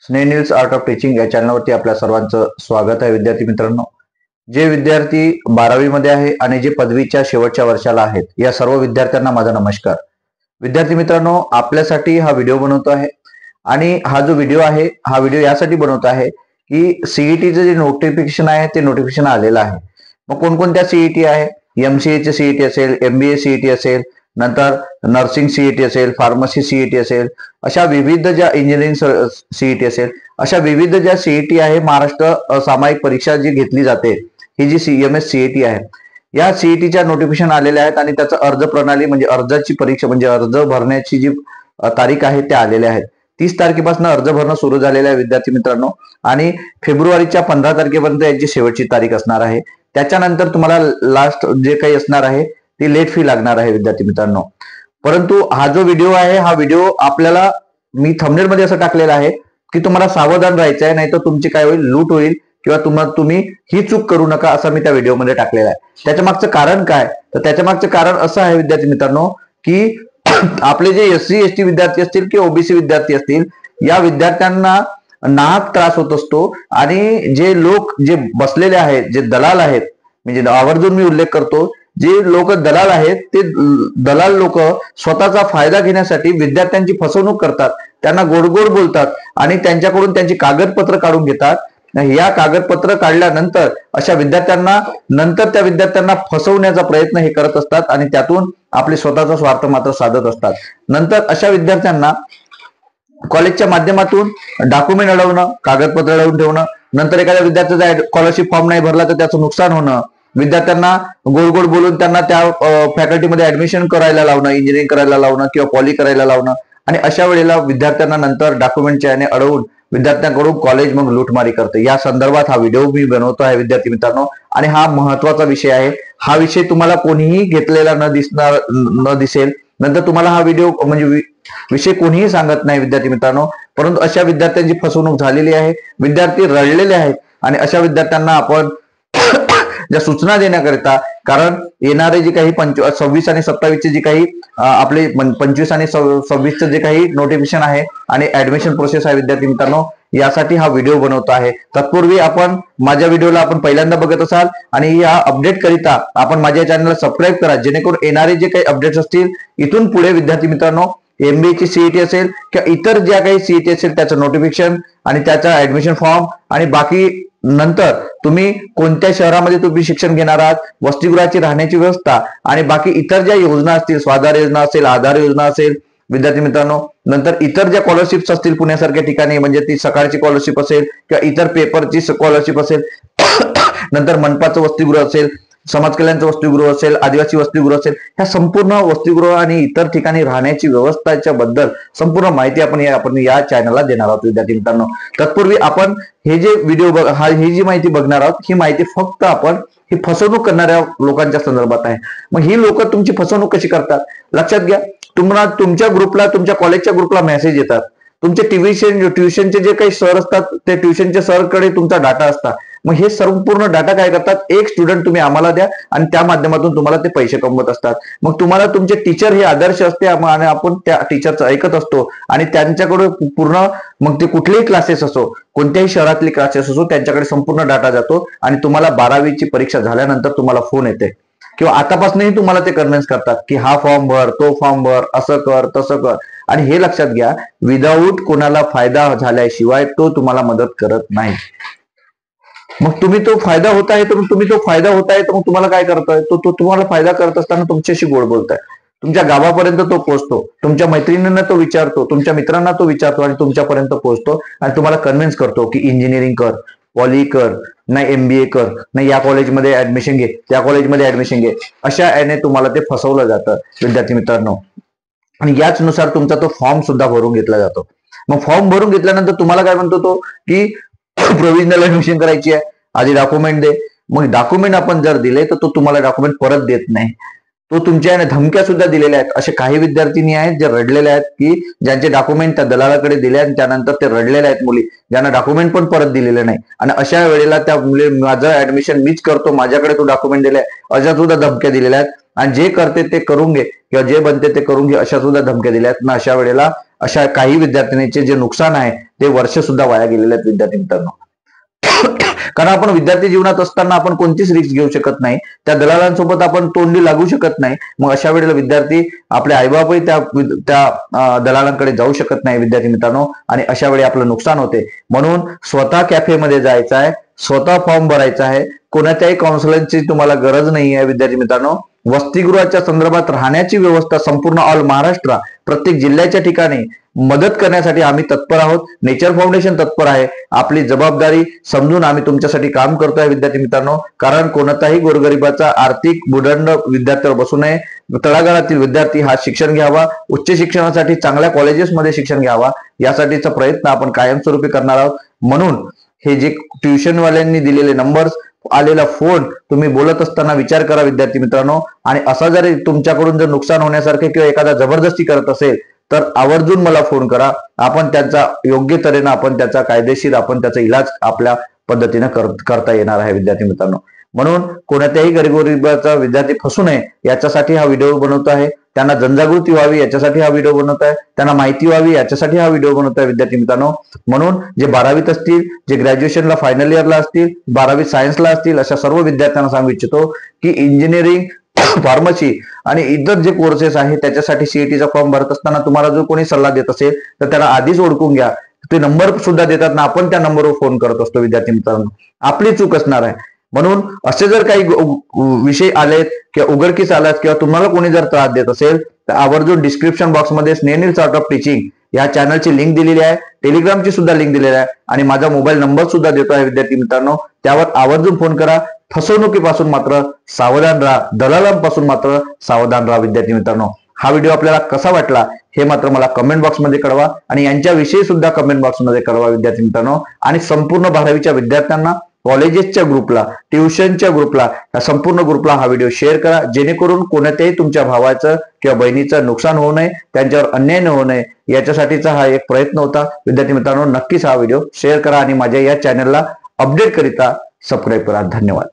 स्नेह news art of teaching या चॅनलवरती आपल्या सर्वांचं स्वागत आहे. विद्यार्थी मित्रांनो, जे विद्यार्थी 12वी मध्ये आहे आणि जे पदवीच्या शेवटच्या वर्षाला आहेत, या सर्व विद्यार्थ्यांना माझा नमस्कार. विद्यार्थी मित्रांनो, आपल्यासाठी हा व्हिडिओ बनवतो आहे आणि हा जो व्हिडिओ आहे हा व्हिडिओ यासाठी बनवतो आहे की सीईटीचं जे नोटिफिकेशन आहे ते नोटिफिकेशन आलेलं आहे. मग कोणकोणत्या सीईटी आहे? MCA चे सीईटी असेल, MBA सीईटी असेल, नंतर नर्सिंग सीईटी असेल, फार्मसी सीईटी असेल, अशा विविध ज्या इंजिनिअरिंग सीईटी असेल, अशा विविध ज्या सीईटी आहे, महाराष्ट्र सामायिक परीक्षा जी घेतली जाते ही जी CMS सीईटी आहे, या सीईटीच्या नोटिफिकेशन आलेल्या आहेत आणि त्याचा अर्ज प्रणाली म्हणजे अर्जाची परीक्षा म्हणजे अर्ज भरण्याची जी तारीख आहे त्या आलेल्या आहेत. 30 तारखेपासून अर्ज भरणं सुरू झालेलं आहे विद्यार्थी मित्रांनो आणि फेब्रुवारीच्या 15 तारखेपर्यंत याची शेवटची तारीख असणार आहे. त्याच्यानंतर तुम्हाला लास्ट जे काही असणार आहे ती लेट फी लागणार आहे विद्यार्थी मित्रांनो. परंतु हा जो व्हिडिओ आहे हा व्हिडिओ आपल्याला मी थंबनेल मध्ये असं टाकलेलं आहे की तुम्हाला सावधान राहायचं आहे, नाही तर तुमची काय होईल, लूट होईल किंवा तुम्ही ही चूक करू नका असं मी त्या व्हिडिओमध्ये टाकलेलं आहे. त्याच्या मागचं कारण काय? तर त्याच्या मागचं कारण असं आहे विद्यार्थी मित्रांनो की आपले जे SC ST विद्यार्थी असतील किंवा OBC विद्यार्थी असतील, या विद्यार्थ्यांना नाहक त्रास होत असतो आणि जे लोक जे बसलेले आहेत, जे दलाल आहेत, म्हणजे आवर्जून मी उल्लेख करतो, जे लोक दलाल आहेत ते दलाल लोक स्वतःचा फायदा घेण्यासाठी विद्यार्थ्यांची फसवणूक करतात, त्यांना गोड गोड बोलतात आणि त्यांच्याकडून त्यांची कागदपत्र काढून घेतात. या कागदपत्र काढल्यानंतर अशा विद्यार्थ्यांना नंतर त्या विद्यार्थ्यांना फसवण्याचा प्रयत्न हे करत असतात आणि त्यातून आपले स्वतःचा स्वार्थ मात्र साधत असतात. नंतर अशा विद्यार्थ्यांना कॉलेजच्या माध्यमातून डॉक्युमेंट अडवणं, कागदपत्र अडवून ठेवणं, नंतर एखाद्या विद्यार्थ्याचा स्कॉलरशिप फॉर्म नाही भरला तर त्याचं नुकसान होणं, विद्यार्थ्यांना गोड गोड बोलून त्यांना त्या फॅकल्टीमध्ये ऍडमिशन करायला लावणं, इंजिनिअरिंग करायला लावणं किंवा पॉली करायला लावणं आणि अशा वेळेला विद्यार्थ्यांना नंतर डॉक्युमेंटच्या याने अडवून विद्यार्थ्यांकडून कॉलेज मग लूटमारी करते. या संदर्भात हा व्हिडिओ मी बनवतो आहे विद्यार्थी मित्रांनो आणि हा महत्वाचा विषय आहे. हा विषय तुम्हाला कोणीही घेतलेला न दिसेल. नंतर तुम्हाला हा व्हिडिओ म्हणजे विषय कोणीही सांगत नाही विद्यार्थी मित्रांनो, परंतु अशा विद्यार्थ्यांची फसवणूक झालेली आहे, विद्यार्थी रडलेले आहेत आणि अशा विद्यार्थ्यांना आपण ज्या सूचना देण्याकरिता, कारण येणारे जे काही 26 आणि 27 जे काही आपले 25 आणि 26 जे काही नोटिफिकेशन आहे आणि ऍडमिशन प्रोसेस आहे विद्यार्थी मित्रांनो, यासाठी हा व्हिडिओ बनवतो आहे. तत्पूर्वी आपण माझ्या व्हिडिओला आपण पहिल्यांदा बघत असाल आणि या अपडेट करिता आपण माझ्या चॅनलला सबस्क्राईब करा, जेणेकरून येणारे जे काही अपडेट्स असतील इथून पुढे विद्यार्थी मित्रांनो, MBA ची सीईटी असेल किंवा इतर ज्या काही सीईटी असेल त्याचं नोटिफिकेशन आणि त्याचा ऍडमिशन फॉर्म आणि बाकी नंतर तुम्ही कोणत्या शहरामध्ये तुम्ही शिक्षण घेणार आहात, वसतिगृहाची राहण्याची व्यवस्था आणि बाकी इतर ज्या योजना असतील, स्वाधार योजना असेल, आधार योजना असेल विद्यार्थी मित्रांनो, नंतर इतर ज्या स्कॉलरशिप्स असतील पुण्यासारख्या ठिकाणी, म्हणजे ती सकाळची स्कॉलरशिप असेल किंवा इतर पेपरची स्कॉलरशिप असेल, नंतर मनपाचं वसतिगृह असेल, समाज कल्याणचं वसतिगृह असेल, आदिवासी वसतिगृह असेल, ह्या संपूर्ण वसतिगृह आणि इतर ठिकाणी राहण्याची व्यवस्थेच्या बद्दल संपूर्ण माहिती आपण या चॅनलला देणार आहोत विद्यार्थी मित्रांनो. तत्पूर्वी आपण हे जे व्हिडिओ ही जी माहिती बघणार आहोत, ही माहिती फक्त आपण ही फसवणूक करणाऱ्या लोकांच्या संदर्भात आहे. मग ही लोक तुमची फसवणूक कशी करतात लक्षात घ्या. तुम्हाला तुमच्या ग्रुपला, तुमच्या कॉलेजच्या ग्रुपला मेसेज येतात, तुमचे ट्युशनचे जे काही सर असतात ते ट्युशनच्या सरकडे तुमचा डाटा असतात. मग हे संपूर्ण डाटा काय करतात, एक स्टुडंट तुम्ही आम्हाला द्या आणि त्या माध्यमातून तुम्हाला ते पैसे कमवत असतात. मग तुम्हाला तुमचे टीचर हे आदर्श असते आणि आपण त्या टीचरचं ऐकत असतो आणि त्यांच्याकडे पूर्ण, मग ते कुठलेही क्लासेस असो, कोणत्याही शहरातले क्लासेस असो, त्यांच्याकडे संपूर्ण डाटा जातो आणि तुम्हाला 12वीची परीक्षा झाल्यानंतर तुम्हाला फोन येते किंवा आतापासूनही तुम्हाला ते कन्व्हिन्स करतात की हा फॉर्म भर, तो फॉर्म भर, असं कर, तसं कर. आणि हे लक्षात घ्या, विदाऊट कोणाला फायदा झाल्याशिवाय तो तुम्हाला मदत करत नाही. मग तुम्ही तो फायदा होत आहे तर मग तुम्हाला काय करतोय, तो तुम्हाला फायदा करत असताना तुमच्याशी गोड बोलताय, तुमच्या गावापर्यंत तो पोहोचतो, तुमच्या मैत्रिणींना तो विचारतो, तुमच्या मित्रांना तो विचारतो आणि तुमच्यापर्यंत पोहोचतो आणि तुम्हाला कन्व्हिन्स करतो की इंजिनिअरिंग कर, पॉली कर, नाही MBA कर, नाही या कॉलेजमध्ये ऍडमिशन घे, त्या कॉलेजमध्ये ऍडमिशन घे. अशा याने तुम्हाला ते फसवलं जातं विद्यार्थी मित्रांनो आणि याचनुसार तुमचा तो फॉर्म सुद्धा भरून घेतला जातो. मग फॉर्म भरून घेतल्यानंतर तुम्हाला काय म्हणतो तो की प्रोव्हिजनल ऍडमिशन करायची आहे, आधी डॉक्युमेंट दे. मग डॉक्युमेंट आपण जर दिले तर तो तुम्हाला डॉक्युमेंट परत देत नाही, तो तुमच्या धमक्या सुद्धा दिलेल्या आहेत. असे काही विद्यार्थिनी आहेत जे रडलेले आहेत की ज्यांचे डॉक्युमेंट त्या दलालाकडे दिले आणि त्यानंतर ते रडलेले आहेत, मुली ज्यांना डॉक्युमेंट पण परत दिलेले नाही. आणि अशा वेळेला त्या मुली, माझं ऍडमिशन मीच करतो, माझ्याकडे तो डॉक्युमेंट दिलाय, अशा सुद्धा धमक्या दिलेल्या आहेत. आणि जे करते ते करून घे किंवा जे बनते ते करून घे, अशा सुद्धा धमक्या दिल्या आहेत. अशा वेळेला अशा काही विद्यार्थिनीचे जे नुकसान आहे ते वर्ष सुद्धा वाया गेलेले आहेत विद्यार्थी मित्रांनो. कारण आपण विद्यार्थी जीवनात असताना आपण कोणतीच रिस्क घेऊ शकत नाही, त्या दलालांसोबत आपण तोंडी लागू शकत नाही. मग अशा वेळेला विद्यार्थी आपले आईबापही त्या दलालांकडे जाऊ शकत नाही विद्यार्थी मित्रांनो, आणि अशा वेळी आपलं नुकसान होते. म्हणून स्वतः कॅफेमध्ये जायचं आहे, स्वतः फॉर्म भरायचा आहे. कोणाच्याही काउन्सिलरची तुम्हाला गरज नाही आहे विद्यार्थी मित्रांनो. वसतिगृहाच्या संदर्भात राहण्याची व्यवस्था संपूर्ण ऑल महाराष्ट्र प्रत्येक जिल्ह्याच्या ठिकाणी मदत करण्यासाठी आम्ही तत्पर आहोत. नेचर फाउंडेशन तत्पर आहे. आपली जबाबदारी समजून आम्ही तुमच्यासाठी काम करतोय विद्यार्थी मित्रांनो. कारण कोणताही गोरगरिबाचा आर्थिक भुर्दंड विद्यार्थ्यावर बसू नये. तळागाळातील विद्यार्थी हा शिक्षण घ्यावा, उच्च शिक्षणासाठी चांगल्या कॉलेजेसमध्ये शिक्षण घ्यावा, यासाठीचा प्रयत्न आपण कायमस्वरूपी करणार आहोत. म्हणून हे जे ट्युशनवाल्यांनी दिलेले नंबर्स, आलेला फोन तुम्ही बोलत असताना विचार करा विद्यार्थी मित्रांनो. आणि असा जरी तुमच्याकडून जर नुकसान होण्यासारखे किंवा एखादा जबरदस्ती करत असेल तर आवर्जून मला फोन करा. आपण त्याचा योग्य तऱ्हेनं आपण त्याचा कायदेशीर आपण त्याचा इलाज आपल्या पद्धतीने करता येणार आहे विद्यार्थी मित्रांनो. म्हणून कोणत्याही गरीबगरीबाचा विद्यार्थी फसू नये याच्यासाठी हा व्हिडिओ बनवतो आहे. त्यांना जनजागृती व्हावी याच्यासाठी हा व्हिडिओ बनवत आहे, त्यांना माहिती व्हावी याच्यासाठी हा व्हिडिओ बनवत आहे विद्यार्थी मित्रांनो. म्हणून जे 12वीत असतील, जे ग्रॅज्युएशनला फायनल इयरला असतील, 12वी सायन्सला असतील, अशा सर्व विद्यार्थ्यांना सांगू इच्छितो की इंजिनिअरिंग, फार्मसी आणि इतर जे कोर्सेस आहेत त्याच्यासाठी सीईटीचा फॉर्म भरत असताना तुम्हाला जो कोणी सल्ला देत असेल तर त्याला आधीच ओळखून घ्या. ते नंबर सुद्धा देतात ना, आपण त्या नंबरवर फोन करत असतो विद्यार्थी मित्रांनो. आपली चूक असणार आहे. म्हणून असे जर काही विषय आलेत किंवा उघडकीस आलात किंवा तुम्हाला कोणी जर त्रास देत असेल तर आवर्जून डिस्क्रिप्शन बॉक्समध्ये स्नेहनील आर्ट ऑफ टीचिंग या चॅनलची लिंक दिलेली आहे, टेलिग्रामची सुद्धा लिंक दिलेली आहे आणि माझा मोबाईल नंबर सुद्धा देतो आहे विद्यार्थी मित्रांनो. त्यावर आवर्जून फोन करा. फसवणुकीपासून मात्र सावधान राहा, दलालांपासून मात्र सावधान राहा विद्यार्थी मित्रांनो. हा व्हिडिओ आपल्याला कसा वाटला हे मात्र मला कमेंट बॉक्समध्ये कळवा आणि यांच्याविषयी सुद्धा कमेंट बॉक्समध्ये कळवा विद्यार्थी मित्रांनो. आणि संपूर्ण 12वीच्या विद्यार्थ्यांना, कॉलेजेसच्या ग्रुपला, ट्युशनच्या ग्रुपला, या संपूर्ण ग्रुपला हा व्हिडिओ शेअर करा, जेणेकरून कोणत्याही तुमच्या भावाचं किंवा बहिणीचं नुकसान होऊ नये, त्यांच्यावर अन्याय न होऊ नये याच्यासाठीचा हा एक प्रयत्न होता विद्यार्थी मित्रांनो. नक्कीच हा व्हिडिओ शेअर करा आणि माझ्या या चॅनलला अपडेट करिता सबस्क्राईब करा. धन्यवाद.